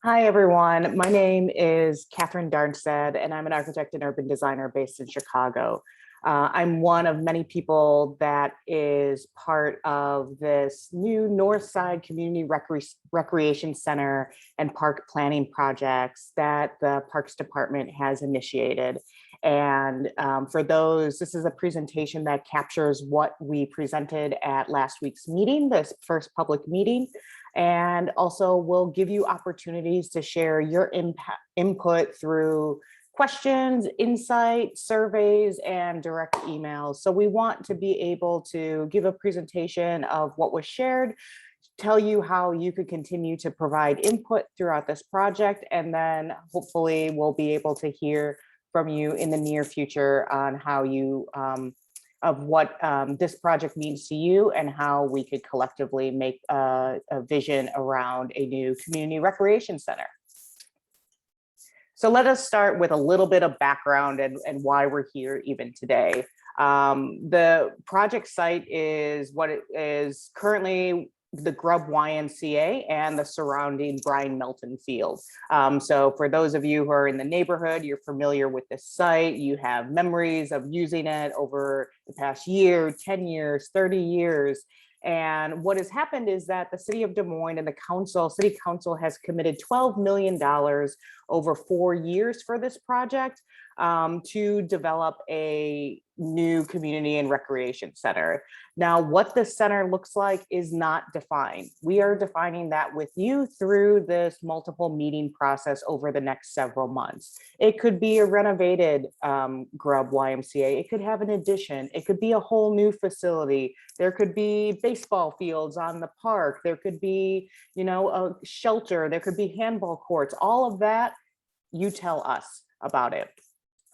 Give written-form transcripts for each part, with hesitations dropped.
Hi, everyone. My name is Catherine Darnstead, and I'm an architect and urban designer based in Chicago. I'm one of many people that is part of this new Northside Community Recreation Center and park planning projects that the Parks Department has initiated. And for those, this is a presentation that captures what we presented at last week's meeting, this first public meeting, and also will give you opportunities to share your input through questions, insight, surveys, and direct emails. So we want to be able to give a presentation of what was shared, tell you how you could continue to provide input throughout this project, and then hopefully we'll be able to hear from you in the near future on how you of what this project means to you and how we could collectively make a vision around a new community recreation center. So let us start with a little bit of background and why we're here even today. The project site is what it is currently the Grubb YMCA and the surrounding Brian Melton Field. So for those of you who are in the neighborhood, you're familiar with this site, you have memories of using it over the past year, 10 years, 30 years. And what has happened is that the city of Des Moines and the city council has committed $12 million over 4 years for this project to develop a new community and recreation center. Now, what the center looks like is not defined. We are defining that with you through this multiple meeting process over the next several months. It could be a renovated Grubb YMCA. It could have an addition. It could be a whole new facility. There could be baseball fields on the park. There could be, a shelter. There could be handball courts. All of that, you tell us about it.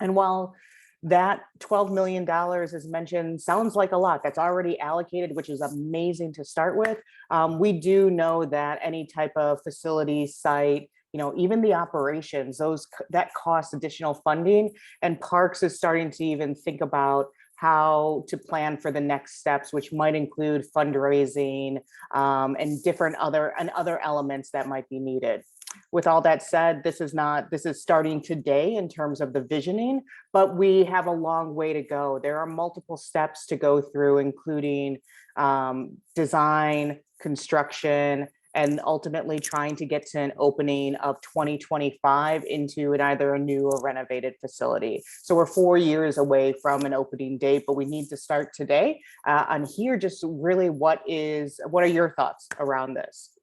And while that $12 million is mentioned, sounds like a lot. That's already allocated, which is amazing to start with. We do know that any type of facility, site, even the operations, that costs additional funding, and Parks is starting to even think about how to plan for the next steps, which might include fundraising and different other elements that might be needed. With all that said, this is starting today in terms of the visioning, but we have a long way to go. There are multiple steps to go through, including design, construction, and ultimately trying to get to an opening of 2025 into either a new or renovated facility. So we're 4 years away from an opening date, but we need to start today. And here, just really what are your thoughts around this?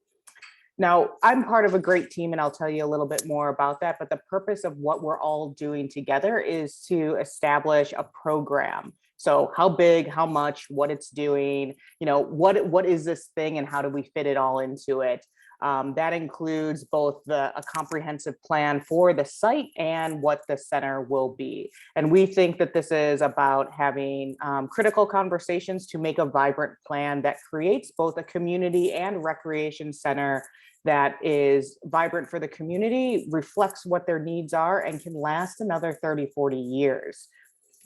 Now, I'm part of a great team, and I'll tell you a little bit more about that, but the purpose of what we're all doing together is to establish a program. So how big, how much, what it's doing, what is this thing and how do we fit it all into it? That includes both a comprehensive plan for the site and what the center will be. And we think that this is about having critical conversations to make a vibrant plan that creates both a community and recreation center that is vibrant for the community, reflects what their needs are, and can last another 30, 40 years.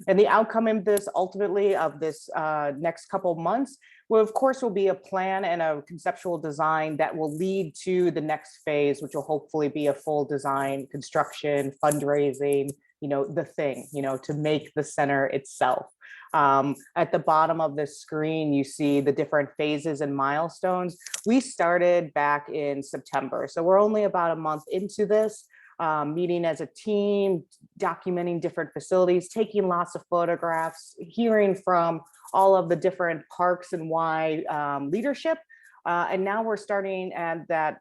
And the outcome of this, ultimately, of this next couple months, of course, will be a plan and a conceptual design that will lead to the next phase, which will hopefully be a full design, construction, fundraising, the thing, to make the center itself. At the bottom of the screen, you see the different phases and milestones. We started back in September, so we're only about a month into this. Meeting as a team, documenting different facilities, taking lots of photographs, hearing from all of the different Parks and Y leadership. And now we're starting at that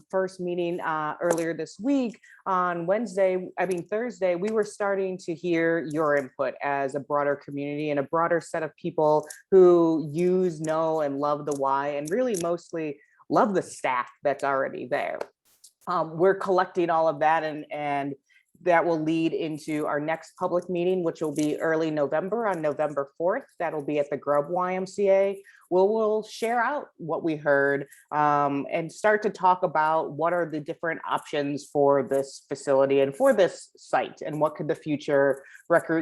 first meeting earlier this week on Thursday, we were starting to hear your input as a broader community and a broader set of people who know, and love the Y, and really mostly love the staff that's already there. We're collecting all of that, and that will lead into our next public meeting, which will be early November, on November 4th. That'll be at the Grubb YMCA. We'll share out what we heard and start to talk about what are the different options for this facility and for this site, and what could the future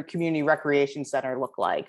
community recreation center look like.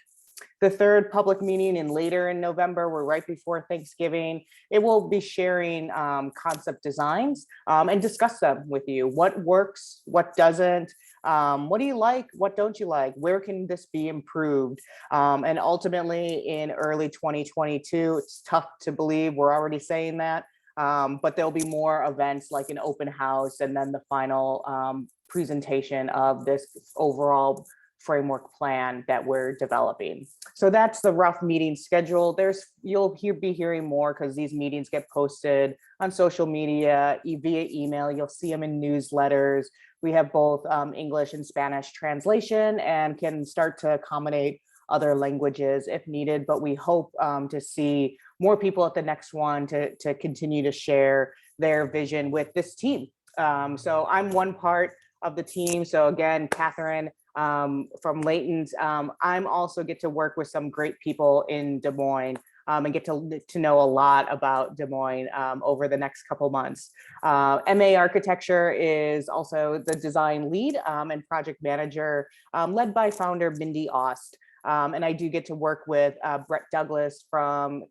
The third public meeting in later in November, we're right before Thanksgiving. It will be sharing concept designs and discuss them with you. What works, what doesn't, what do you like, what don't you like, where can this be improved? And ultimately in early 2022, it's tough to believe we're already saying that, but there'll be more events like an open house and then the final presentation of this overall framework plan that we're developing. So that's the rough meeting schedule. You'll be hearing more because these meetings get posted on social media, via email. You'll see them in newsletters. We have both English and Spanish translation and can start to accommodate other languages if needed, but we hope to see more people at the next one to continue to share their vision with this team. So I'm one part of the team. So again, Catherine from Layton's, I'm also get to work with some great people in Des Moines and get to know a lot about Des Moines over the next couple months. MA Architecture is also the design lead and project manager led by founder Mindy Ost. And I do get to work with Brett Douglas from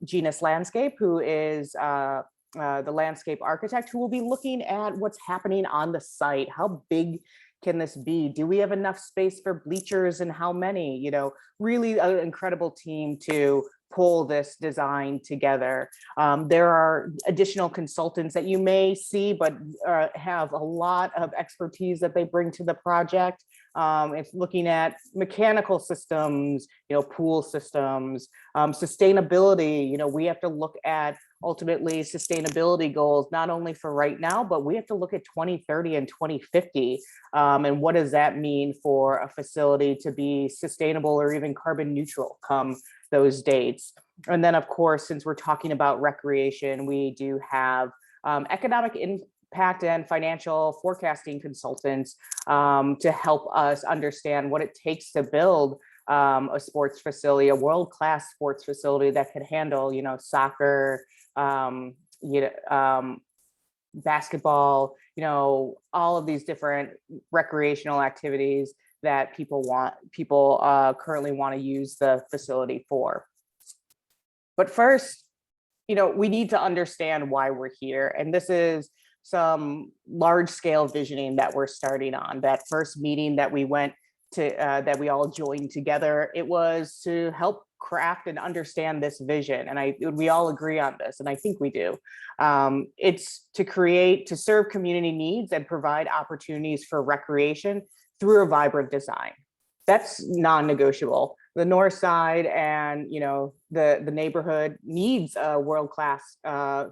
Genus Landscape, who is the landscape architect who will be looking at what's happening on the site. How big can this be? Do we have enough space for bleachers and how many? You know, really an incredible team to pull this design together. There are additional consultants that you may see, but have a lot of expertise that they bring to the project. It's looking at mechanical systems, you know, pool systems, sustainability. You know, we have to look at ultimately sustainability goals, not only for right now, but we have to look at 2030 and 2050. And what does that mean for a facility to be sustainable or even carbon neutral come those dates? And then of course, since we're talking about recreation, we do have economic impact and financial forecasting consultants to help us understand what it takes to build a sports facility, a world-class sports facility that could handle, you know, soccer, basketball, you know, all of these different recreational activities that people currently want to use the facility for. But first, you know, we need to understand why we're here. And this is some large scale visioning that we're starting on. That first meeting that we went to, that we all joined together, it was to help craft and understand this vision. And we all agree on this, and I think we do. It's to serve community needs and provide opportunities for recreation through a vibrant design. That's non-negotiable. The North Side and, you know, the neighborhood needs a world-class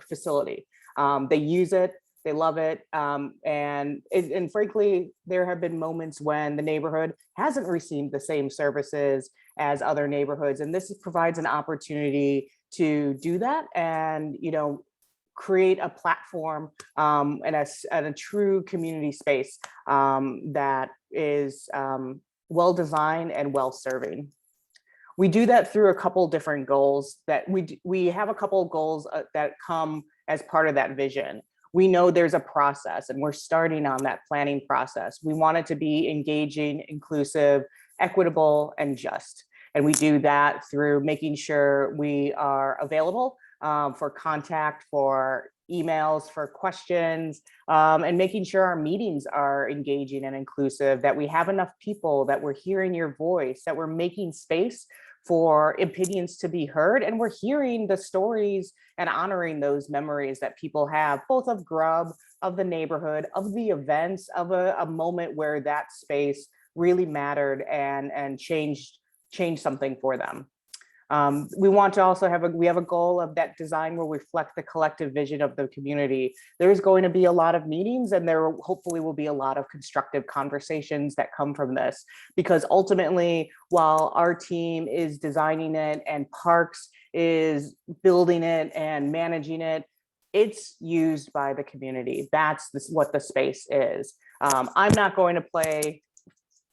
facility. They use it, they love it, and frankly, there have been moments when the neighborhood hasn't received the same services as other neighborhoods, and this provides an opportunity to do that and, you know, create a platform and a true community space that is well designed and well serving. We do that through a couple different goals that we have a couple of goals that come as part of that vision. We know there's a process and we're starting on that planning process. We want it to be engaging, inclusive, equitable, and just. And we do that through making sure we are available for contact, for emails, for questions, and making sure our meetings are engaging and inclusive, that we have enough people, that we're hearing your voice, that we're making space for opinions to be heard, and we're hearing the stories and honoring those memories that people have, both of Grubb, of the neighborhood, of the events, of a moment where that space really mattered and changed something for them. We want to also have a goal of that design will reflect the collective vision of the community. There's going to be a lot of meetings, and there hopefully will be a lot of constructive conversations that come from this, because ultimately, while our team is designing it and Parks is building it and managing it, it's used by the community. That's what the space is. I'm not going to play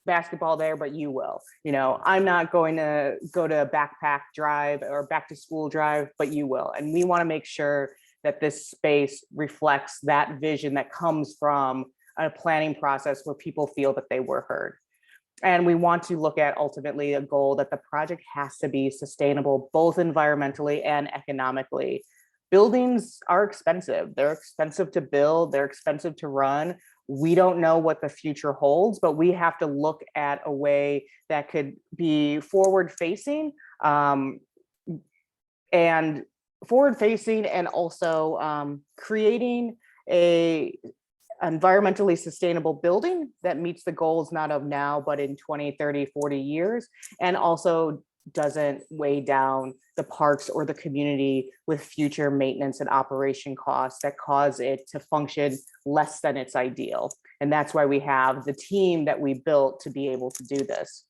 basketball there, but you will. You know, I'm not going to go to backpack drive or back to school drive, but you will. And we want to make sure that this space reflects that vision that comes from a planning process where people feel that they were heard. And we want to look at ultimately a goal that the project has to be sustainable, both environmentally and economically. Buildings are expensive. They're expensive to build, they're expensive to run. We don't know what the future holds, but we have to look at a way that could be forward facing and also creating a environmentally sustainable building that meets the goals not of now, but in 20, 30, 40 years, and also doesn't weigh down the parks or the community with future maintenance and operation costs that cause it to function less than its ideal. And that's why we have the team that we built to be able to do this.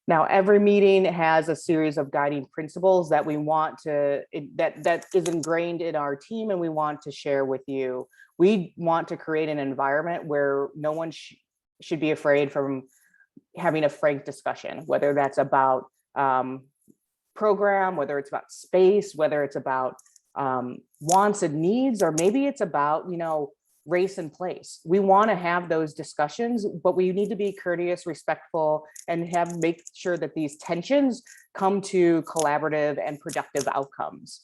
Now, every meeting has a series of guiding principles that we want to, that is ingrained in our team and we want to share with you. We want to create an environment where no one should be afraid from having a frank discussion, whether that's about program, whether it's about space, whether it's about wants and needs, or maybe it's about, race and place. We want to have those discussions, but we need to be courteous, respectful, and make sure that these tensions come to collaborative and productive outcomes.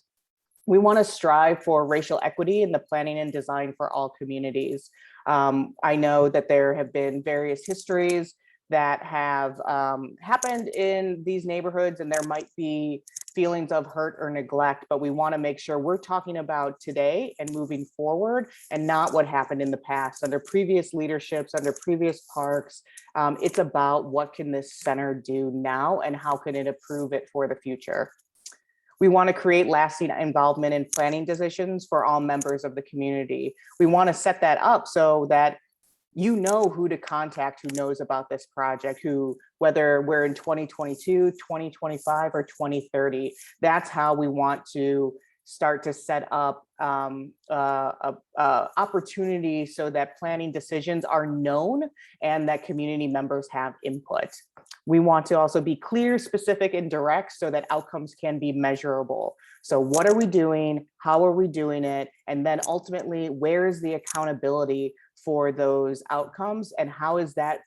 We want to strive for racial equity in the planning and design for all communities. I know that there have been various histories that have happened in these neighborhoods, and there might be feelings of hurt or neglect, but we want to make sure we're talking about today and moving forward and not what happened in the past under previous leaderships, under previous parks. It's about what can this center do now and how can it improve it for the future. We want to create lasting involvement in planning decisions for all members of the community. We want to set that up so that you know who to contact, who knows about this project, whether we're in 2022, 2025, or 2030. That's how we want to start to set up opportunity so that planning decisions are known and that community members have input. We want to also be clear, specific, and direct so that outcomes can be measurable. So what are we doing? How are we doing it? And then ultimately, where is the accountability for those outcomes, and how is that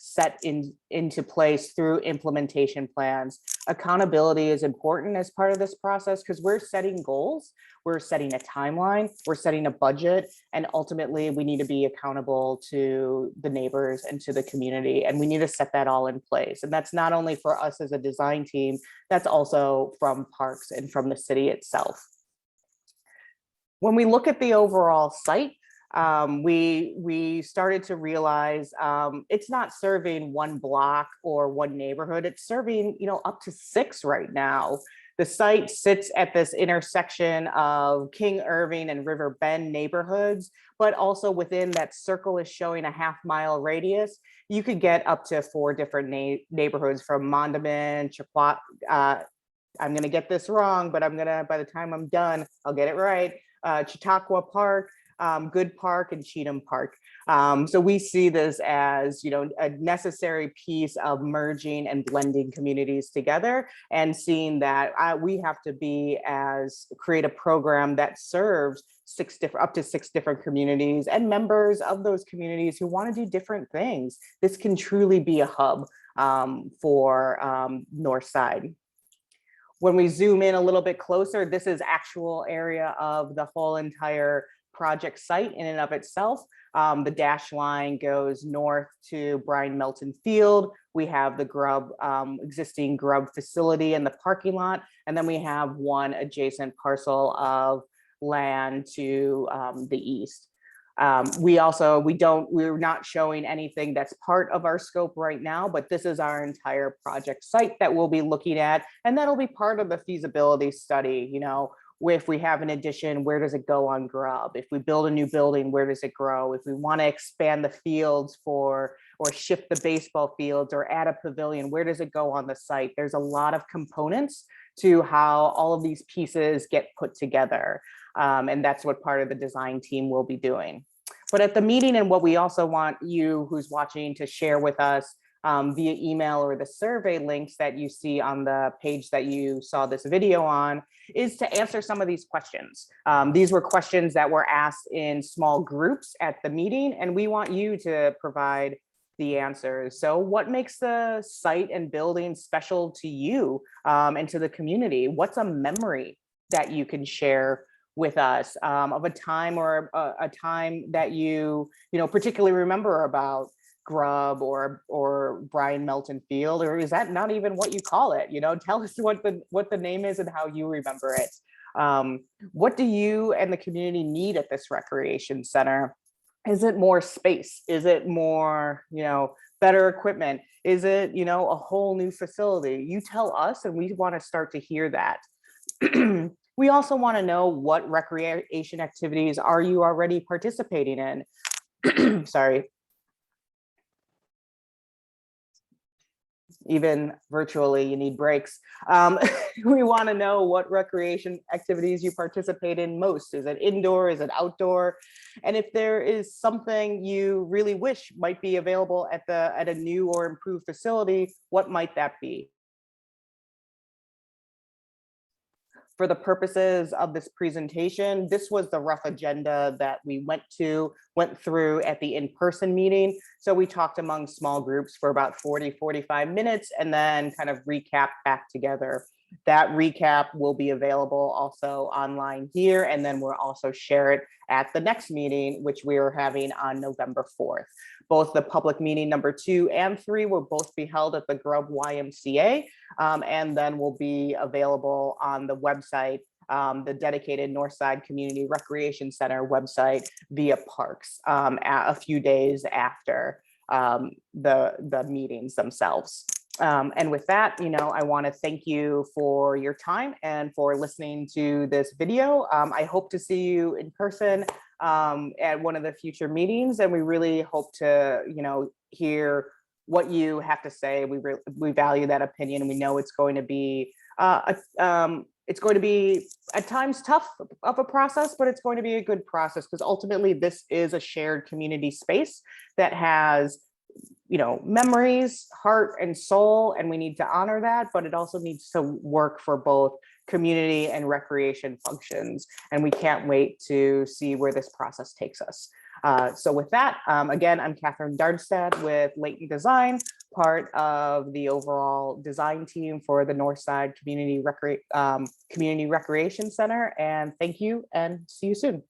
set into place through implementation plans? Accountability is important as part of this process because we're setting goals, we're setting a timeline, we're setting a budget, and ultimately we need to be accountable to the neighbors and to the community, and we need to set that all in place. And that's not only for us as a design team, that's also from parks and from the city itself. When we look at the overall site, we started to realize it's not serving one block or one neighborhood. It's serving, up to 6 right now. The site sits at this intersection of King Irving and River Bend neighborhoods, but also within that circle is showing a half-mile radius. You could get up to 4 different neighborhoods from Mondawmin, Chappaqua. I'm going to get this wrong, but by the time I'm done, I'll get it right. Chautauqua Park, Good Park, and Cheatham Park. So we see this as, a necessary piece of merging and blending communities together, and seeing that we have to create a program that serves up to 6 different communities and members of those communities who want to do different things. This can truly be a hub for Northside. When we zoom in a little bit closer, this is actual area of the whole entire project site in and of itself. The dashed line goes north to Brian Melton Field. We have the existing Grub facility in the parking lot. And then we have one adjacent parcel of land to the east. We're not showing anything that's part of our scope right now, but this is our entire project site that we'll be looking at. And that'll be part of the feasibility study. If we have an addition, where does it go on Grub? If we build a new building, where does it grow? If we want to expand the fields or shift the baseball fields or add a pavilion, where does it go on the site? There's a lot of components to how all of these pieces get put together. And that's what part of the design team will be doing. But at the meeting, and what we also want you who's watching to share with us via email or the survey links that you see on the page that you saw this video on, is to answer some of these questions. These were questions that were asked in small groups at the meeting, and we want you to provide the answers. So what makes the site and building special to you and to the community? What's a memory that you can share with us of a time or a time that you know, particularly remember about Grub or Brian Melton Field, or is that not even what you call it? You know, tell us what the name is and how you remember it. What do you and the community need at this recreation center? Is it more space? Is it more, you know, better equipment? Is it, you know, a whole new facility? You tell us, and we want to start to hear that. We also want to know, what recreation activities are you already participating in? Sorry. Even virtually, you need breaks. We want to know what recreation activities you participate in most. Is it indoor? Is it outdoor? And if there is something you really wish might be available at a new or improved facility, what might that be? For the purposes of this presentation, this was the rough agenda that we went through at the in-person meeting. So we talked among small groups for about 40-45 minutes and then kind of recap back together. That recap will be available also online here, and then we'll also share it at the next meeting, which we are having on November 4th. Both the public meeting number 2 and 3 will both be held at the Grub YMCA, and then will be available on the website, the dedicated Northside Community Recreation Center website via Parks a few days after the meetings themselves. And with that, you know, I want to thank you for your time and for listening to this video. I hope to see you in person at one of the future meetings, and we really hope to, you know, hear what you have to say. We value that opinion, and we know it's going to be at times tough of a process, but it's going to be a good process, because ultimately this is a shared community space that has, you know, memories, heart and soul, and we need to honor that, but it also needs to work for both community and recreation functions. And we can't wait to see where this process takes us. So with that, again, I'm Catherine Darnstad with Layton Design, part of the overall design team for the Northside Community Recreation Center. And thank you, and see you soon.